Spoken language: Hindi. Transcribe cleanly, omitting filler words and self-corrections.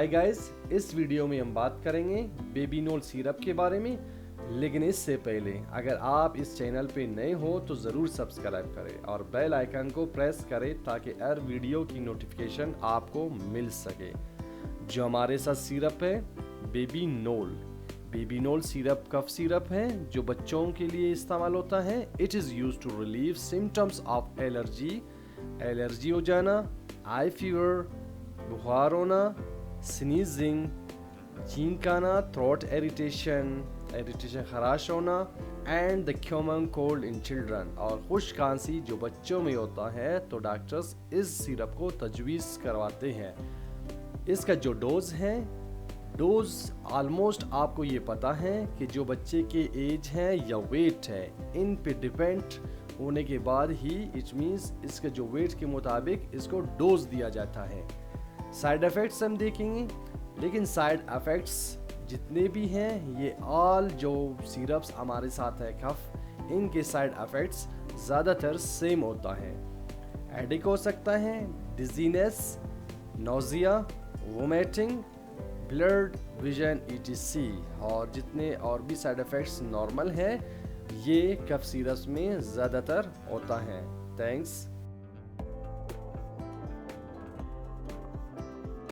हाय गाइस, इस वीडियो में हम बात करेंगे बेबीनोल सिरप के बारे में। लेकिन इससे पहले अगर आप इस चैनल पे नए हो तो ज़रूर सब्सक्राइब करें और बेल आइकन को प्रेस करें ताकि हर वीडियो की नोटिफिकेशन आपको मिल सके। जो हमारे साथ सिरप है बेबीनोल। बेबीनोल सिरप कफ सिरप है जो बच्चों के लिए इस्तेमाल होता है। It is use to relieve symptoms of allergy हो जाना, आई फीवर, बुखार होना, स्नीजिंग, छींक आना, थ्रोट इरिटेशन खराश होना and the common cold in children, और खुश्क खांसी जो बच्चों में होता है तो डॉक्टर्स इस सिरप को तजवीज़ करवाते हैं। इसका जो डोज ऑलमोस्ट आपको ये पता है कि जो बच्चे के एज है या वेट है इन पे डिपेंड होने के बाद ही इट मीन्स इसके जो वेट के मुताबिक इसको डोज दिया जाता है। साइड इफ़ेक्ट्स हम देखेंगे, लेकिन साइड इफ़ेक्ट्स जितने भी हैं ये ऑल जो सिरप्स हमारे साथ है कफ, इनके साइड इफ़ेक्ट्स ज़्यादातर सेम होता है। हेडेक हो सकता है, dizziness, nausea, vomiting, blood vision etc, और जितने और भी साइड इफ़ेक्ट्स नॉर्मल है ये कफ सिरप्स में ज़्यादातर होता है। थैंक्स।